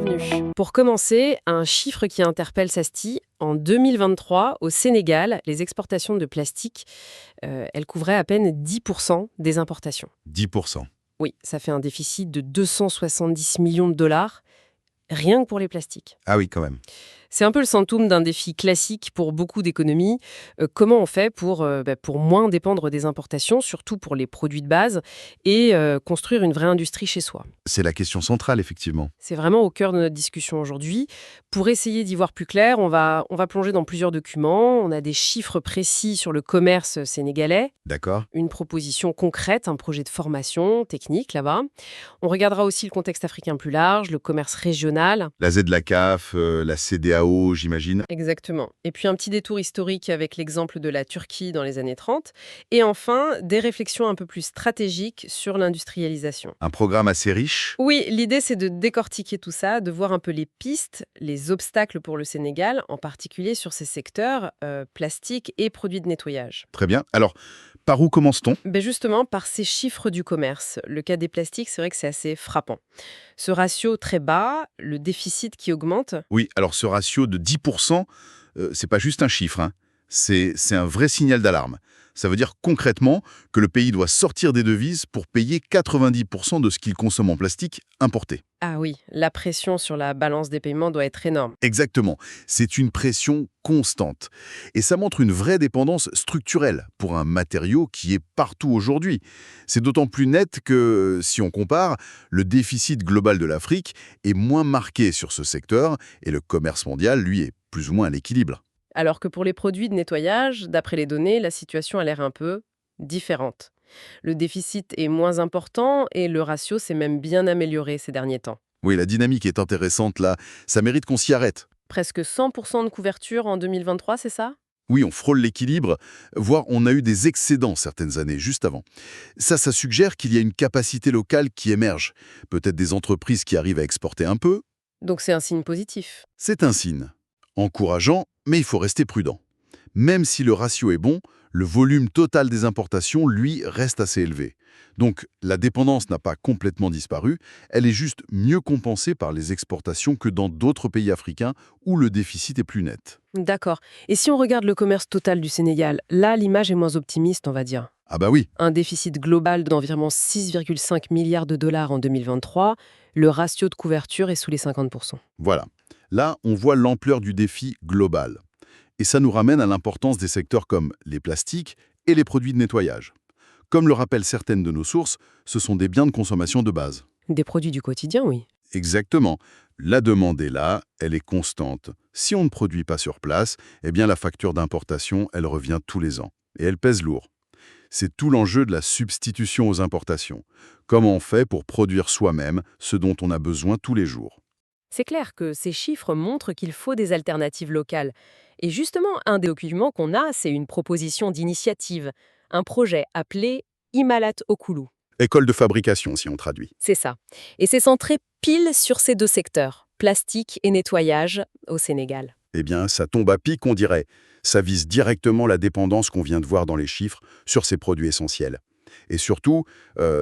bienvenue. Pour commencer, un chiffre qui interpelle Sasti. En 2023, au Sénégal, les exportations de plastique, elles couvraient à peine 10% des importations. 10%. Oui, ça fait un déficit de 270 millions de dollars, rien que pour les plastiques. Ah oui, quand même. C'est un peu le symptôme d'un défi classique pour beaucoup d'économies. Comment on fait pour moins dépendre des importations, surtout pour les produits de base, et construire une vraie industrie chez soi? C'est la question centrale, effectivement. C'est vraiment au cœur de notre discussion aujourd'hui. Pour essayer d'y voir plus clair, on va plonger dans plusieurs documents. On a des chiffres précis sur le commerce sénégalais, D'accord. une proposition concrète, un projet de formation technique là-bas. On regardera aussi le contexte africain plus large, le commerce régional. La Z de la CAF, la CEDEAO, j'imagine. Exactement. Et puis un petit détour historique avec l'exemple de la Turquie dans les années 30. Et enfin, des réflexions un peu plus stratégiques sur l'industrialisation. Un programme assez riche. Oui, l'idée c'est de décortiquer tout ça, de voir un peu les pistes, les obstacles pour le Sénégal, en particulier sur ces secteurs plastique et produits de nettoyage. Très bien. Alors, par où commence-t-on? Justement, par ces chiffres du commerce. Le cas des plastiques, c'est vrai que c'est assez frappant. Ce ratio très bas, le déficit qui augmente. Oui, alors ce ratio de 10%, c'est pas juste un chiffre, hein. C'est un vrai signal d'alarme. Ça veut dire concrètement que le pays doit sortir des devises pour payer 90% de ce qu'il consomme en plastique importé. Ah oui, la pression sur la balance des paiements doit être énorme. Exactement. C'est une pression constante. Et ça montre une vraie dépendance structurelle pour un matériau qui est partout aujourd'hui. C'est d'autant plus net que, si on compare, le déficit global de l'Afrique est moins marqué sur ce secteur et le commerce mondial, lui, est plus ou moins à l'équilibre. Alors que pour les produits de nettoyage, d'après les données, la situation a l'air un peu différente. Le déficit est moins important et le ratio s'est même bien amélioré ces derniers temps. Oui, la dynamique est intéressante là. Ça mérite qu'on s'y arrête. Presque 100% de couverture en 2023, c'est ça? Oui, on frôle l'équilibre, voire on a eu des excédents certaines années, juste avant. Ça suggère qu'il y a une capacité locale qui émerge. Peut-être des entreprises qui arrivent à exporter un peu. Donc c'est un signe positif. C'est un signe. Encourageant, mais il faut rester prudent. Même si le ratio est bon, le volume total des importations, lui, reste assez élevé. Donc, la dépendance n'a pas complètement disparu, elle est juste mieux compensée par les exportations que dans d'autres pays africains où le déficit est plus net. D'accord. Et si on regarde le commerce total du Sénégal, là l'image est moins optimiste, on va dire. Ah bah oui, Un déficit global d'environ 6,5 milliards de dollars en 2023, le ratio de couverture est sous les 50%. voilà. Là, on voit l'ampleur du défi global. Et ça nous ramène à l'importance des secteurs comme les plastiques et les produits de nettoyage. Comme le rappellent certaines de nos sources, ce sont des biens de consommation de base. Des produits du quotidien, oui. Exactement. La demande est là, elle est constante. Si on ne produit pas sur place, eh bien la facture d'importation, elle revient tous les ans. Et elle pèse lourd. C'est tout l'enjeu de la substitution aux importations. Comment on fait pour produire soi-même ce dont on a besoin tous les jours? C'est clair que ces chiffres montrent qu'il faut des alternatives locales. Et justement, un des documents qu'on a, c'est une proposition d'initiative, un projet appelé Imalat Okulu. École de fabrication, si on traduit. C'est ça. Et c'est centré pile sur ces deux secteurs, plastique et nettoyage, au Sénégal. Eh bien, ça tombe à pic, on dirait. Ça vise directement la dépendance qu'on vient de voir dans les chiffres sur ces produits essentiels. Et surtout,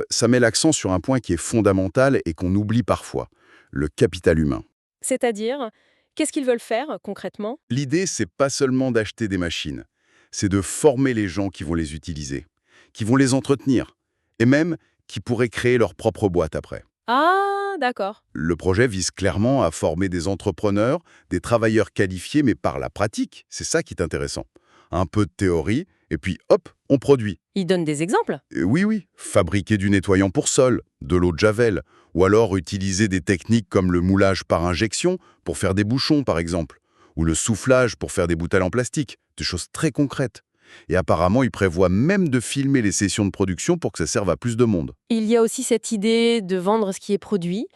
ça met l'accent sur un point qui est fondamental et qu'on oublie parfois, le capital humain. C'est-à-dire, qu'est-ce qu'ils veulent faire concrètement? L'idée, c'est pas seulement d'acheter des machines, c'est de former les gens qui vont les utiliser, qui vont les entretenir, et même qui pourraient créer leur propre boîte après. Ah, d'accord. Le projet vise clairement à former des entrepreneurs, des travailleurs qualifiés, mais par la pratique. C'est ça qui est intéressant. Un peu de théorie, et puis hop, on produit. Ils donnent des exemples? Oui, fabriquer du nettoyant pour sol, de l'eau de javel, ou alors utiliser des techniques comme le moulage par injection pour faire des bouchons par exemple, ou le soufflage pour faire des bouteilles en plastique, des choses très concrètes. Et apparemment, ils prévoient même de filmer les sessions de production pour que ça serve à plus de monde. Il y a aussi cette idée de vendre ce qui est produit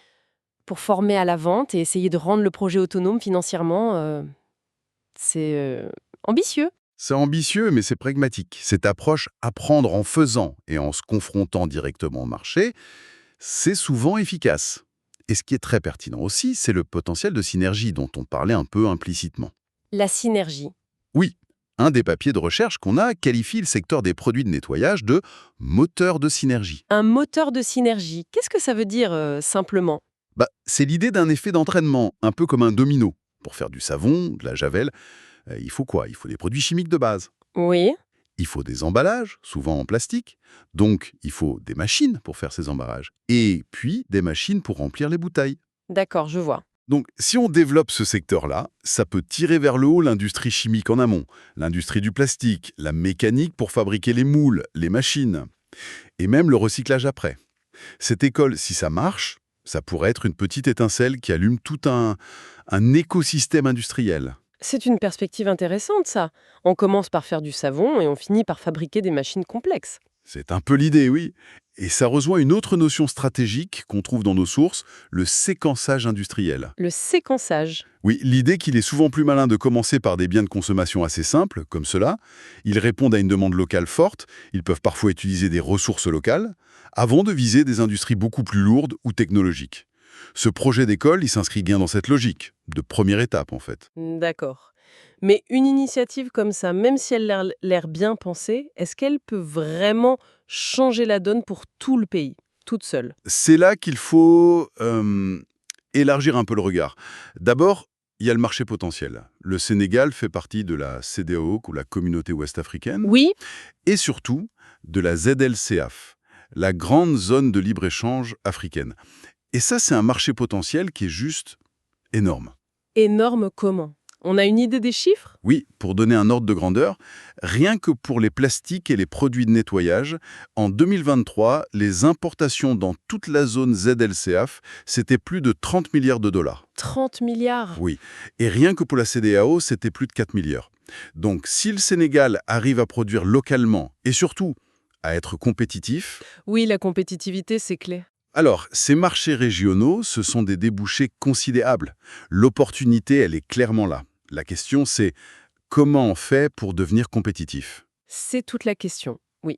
pour former à la vente et essayer de rendre le projet autonome financièrement. C'est ambitieux. C'est ambitieux, mais c'est pragmatique. Cette approche apprendre en faisant et en se confrontant directement au marché, c'est souvent efficace. Et ce qui est très pertinent aussi, c'est le potentiel de synergie dont on parlait un peu implicitement. La synergie. Oui, un des papiers de recherche qu'on a qualifie le secteur des produits de nettoyage de moteur de synergie. Un moteur de synergie. Qu'est-ce que ça veut dire simplement? C'est l'idée d'un effet d'entraînement, un peu comme un domino. Pour faire du savon, de la javel, il faut quoi? Il faut des produits chimiques de base. Oui, Il faut des emballages, souvent en plastique. Donc, il faut des machines pour faire ces emballages. Et puis, des machines pour remplir les bouteilles. d'accord, je vois. Donc, si on développe ce secteur-là, ça peut tirer vers le haut l'industrie chimique en amont, l'industrie du plastique, la mécanique pour fabriquer les moules, les machines, et même le recyclage après. Cette école, si ça marche, ça pourrait être une petite étincelle qui allume tout un écosystème industriel. C'est une perspective intéressante, ça. On commence par faire du savon et on finit par fabriquer des machines complexes. C'est un peu l'idée, oui. Et ça rejoint une autre notion stratégique qu'on trouve dans nos sources, le séquençage industriel. Le séquençage. Oui, l'idée qu'il est souvent plus malin de commencer par des biens de consommation assez simples, comme cela. Ils répondent à une demande locale forte, ils peuvent parfois utiliser des ressources locales, avant de viser des industries beaucoup plus lourdes ou technologiques. Ce projet d'école, il s'inscrit bien dans cette logique, de première étape en fait. D'accord. Mais une initiative comme ça, même si elle a l'air bien pensée, est-ce qu'elle peut vraiment changer la donne pour tout le pays, toute seule? C'est là qu'il faut élargir un peu le regard. D'abord, il y a le marché potentiel. Le Sénégal fait partie de la CEDEAO, ou la Communauté ouest-africaine, Oui, et surtout de la ZLCAF, la grande zone de libre-échange africaine. Et ça, c'est un marché potentiel qui est juste énorme. énorme comment? On a une idée des chiffres? Oui, pour donner un ordre de grandeur, rien que pour les plastiques et les produits de nettoyage, en 2023, les importations dans toute la zone ZLCAF, c'était plus de 30 milliards de dollars. 30 milliards. Oui, et rien que pour la CEDEAO, c'était plus de 4 milliards. Donc, si le Sénégal arrive à produire localement et surtout à être compétitif, Oui, la compétitivité, c'est clé. alors, ces marchés régionaux, ce sont des débouchés considérables. L'opportunité, elle est clairement là. La question, c'est comment on fait pour devenir compétitif? C'est toute la question, oui.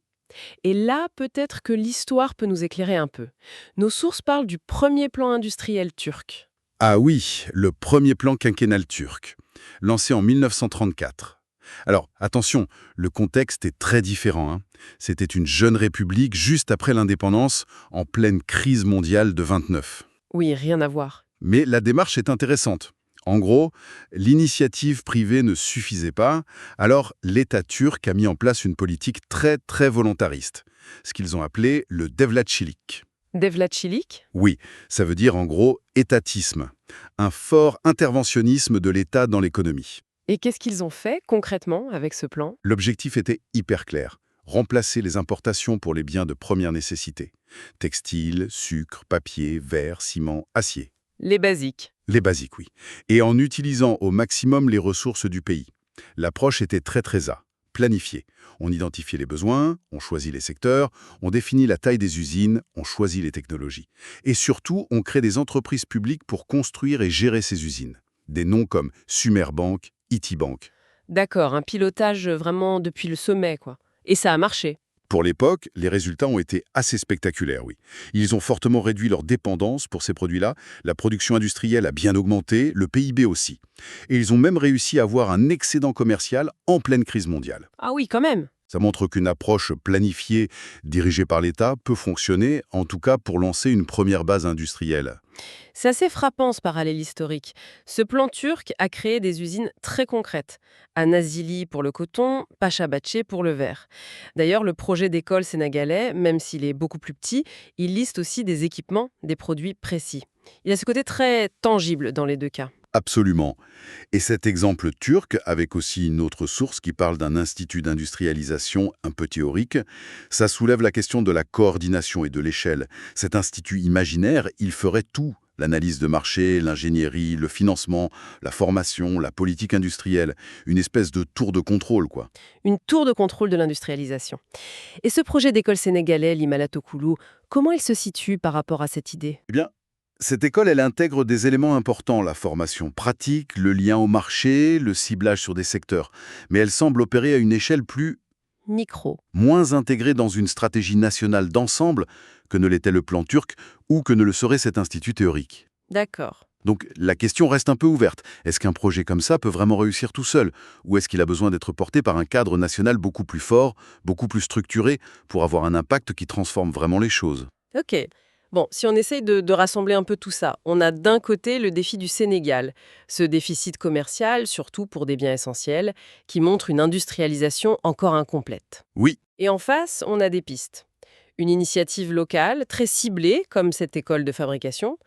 Et là, peut-être que l'histoire peut nous éclairer un peu. Nos sources parlent du premier plan industriel turc. Ah oui, le premier plan quinquennal turc, lancé en 1934. Alors, attention, le contexte est très différent, hein. C'était une jeune république juste après l'indépendance, en pleine crise mondiale de 29. Oui, rien à voir. Mais la démarche est intéressante. En gros, l'initiative privée ne suffisait pas, alors l'État turc a mis en place une politique très très volontariste, ce qu'ils ont appelé le devletçilik. Devlatchilik? Oui, ça veut dire en gros étatisme, un fort interventionnisme de l'État dans l'économie. Et qu'est-ce qu'ils ont fait concrètement avec ce plan? L'objectif était hyper clair, remplacer les importations pour les biens de première nécessité. Textiles, sucre, papier, verre, ciment, acier. Les basiques. Les basiques, oui. Et en utilisant au maximum les ressources du pays. L'approche était très A, planifiée. On identifiait les besoins, on choisit les secteurs, on définit la taille des usines, on choisit les technologies. Et surtout, on crée des entreprises publiques pour construire et gérer ces usines. Des noms comme Sumerbank, Itibank. D'accord, un pilotage vraiment depuis le sommet, quoi. Et ça a marché. Pour l'époque, les résultats ont été assez spectaculaires, oui. Ils ont fortement réduit leur dépendance pour ces produits-là, la production industrielle a bien augmenté, le PIB aussi. Et ils ont même réussi à avoir un excédent commercial en pleine crise mondiale. Ah oui, quand même. Ça montre qu'une approche planifiée, dirigée par l'État, peut fonctionner, en tout cas pour lancer une première base industrielle. C'est assez frappant ce parallèle historique. Ce plan turc a créé des usines très concrètes. À Nazilli pour le coton, Pachabatché pour le verre. D'ailleurs, le projet d'école sénégalais, même s'il est beaucoup plus petit, il liste aussi des équipements, des produits précis. Il a ce côté très tangible dans les deux cas. Absolument. Et cet exemple turc, avec aussi une autre source qui parle d'un institut d'industrialisation un peu théorique, ça soulève la question de la coordination et de l'échelle. Cet institut imaginaire, il ferait tout. L'analyse de marché, l'ingénierie, le financement, la formation, la politique industrielle. Une espèce de tour de contrôle, quoi. Une tour de contrôle de l'industrialisation. Et ce projet d'école sénégalais, l'Imala Tokoulou, comment il se situe par rapport à cette idée? Eh bien, cette école, elle intègre des éléments importants, la formation pratique, le lien au marché, le ciblage sur des secteurs. Mais elle semble opérer à une échelle Micro. moins intégrée dans une stratégie nationale d'ensemble que ne l'était le plan turc ou que ne le serait cet institut théorique. D'accord. Donc la question reste un peu ouverte. Est-ce qu'un projet comme ça peut vraiment réussir tout seul? Ou est-ce qu'il a besoin d'être porté par un cadre national beaucoup plus fort, beaucoup plus structuré, pour avoir un impact qui transforme vraiment les choses? Ok. Bon, si on essaye de rassembler un peu tout ça, on a d'un côté le défi du Sénégal, ce déficit commercial, surtout pour des biens essentiels, qui montre une industrialisation encore incomplète. Oui, Et en face, on a des pistes. Une initiative locale, très ciblée, comme cette école de fabrication,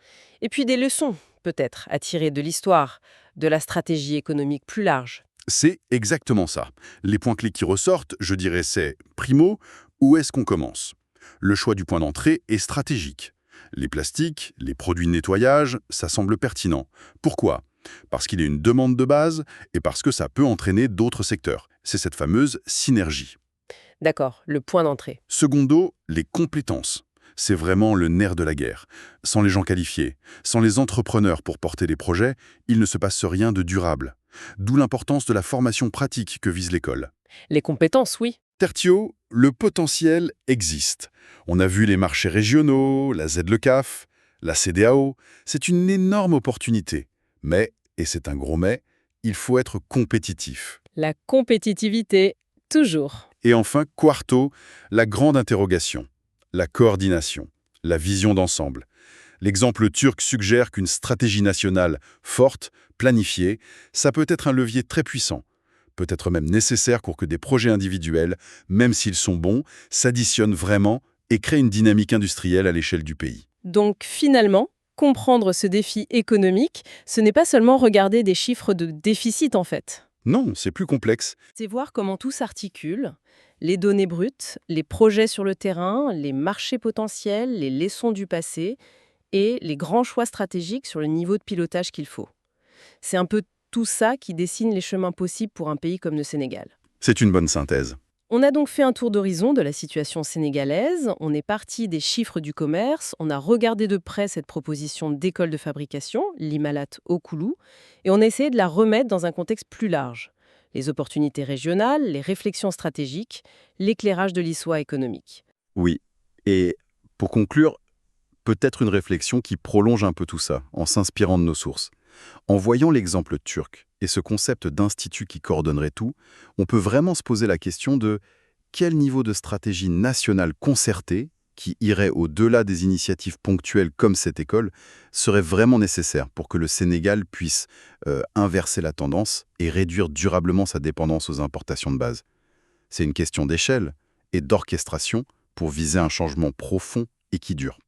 et puis des leçons, peut-être, à tirer de l'histoire, de la stratégie économique plus large. c'est exactement ça. Les points clés qui ressortent, je dirais, c'est primo, où est-ce qu'on commence? Le choix du point d'entrée est stratégique. Les plastiques, les produits de nettoyage, ça semble pertinent. Pourquoi? Parce qu'il y a une demande de base et parce que ça peut entraîner d'autres secteurs. C'est cette fameuse synergie. D'accord, le point d'entrée. Secondo, les compétences. C'est vraiment le nerf de la guerre. Sans les gens qualifiés, sans les entrepreneurs pour porter des projets, il ne se passe rien de durable. D'où l'importance de la formation pratique que vise l'école. Les compétences, oui. Tertio, le potentiel existe. On a vu les marchés régionaux, la ZLECAf, la CEDEAO. C'est une énorme opportunité. Mais, et c'est un gros mais, il faut être compétitif. La compétitivité, toujours. Et enfin, quarto, la grande interrogation, la coordination, la vision d'ensemble. L'exemple turc suggère qu'une stratégie nationale forte, planifiée, ça peut être un levier très puissant, peut-être même nécessaire pour que des projets individuels, même s'ils sont bons, s'additionnent vraiment et créent une dynamique industrielle à l'échelle du pays. Donc finalement, comprendre ce défi économique, ce n'est pas seulement regarder des chiffres de déficit en fait. Non, c'est plus complexe. C'est voir comment tout s'articule, les données brutes, les projets sur le terrain, les marchés potentiels, les leçons du passé et les grands choix stratégiques sur le niveau de pilotage qu'il faut. C'est un peu tout ça qui dessine les chemins possibles pour un pays comme le Sénégal. C'est une bonne synthèse. On a donc fait un tour d'horizon de la situation sénégalaise, on est parti des chiffres du commerce, on a regardé de près cette proposition d'école de fabrication, l'Imalat Okoulou, et on a essayé de la remettre dans un contexte plus large. Les opportunités régionales, les réflexions stratégiques, l'éclairage de l'histoire économique. Oui. Et pour conclure, peut-être une réflexion qui prolonge un peu tout ça, en s'inspirant de nos sources. En voyant l'exemple turc et ce concept d'institut qui coordonnerait tout, on peut vraiment se poser la question de quel niveau de stratégie nationale concertée, qui irait au-delà des initiatives ponctuelles comme cette école, serait vraiment nécessaire pour que le Sénégal puisse inverser la tendance et réduire durablement sa dépendance aux importations de base. C'est une question d'échelle et d'orchestration pour viser un changement profond et qui dure.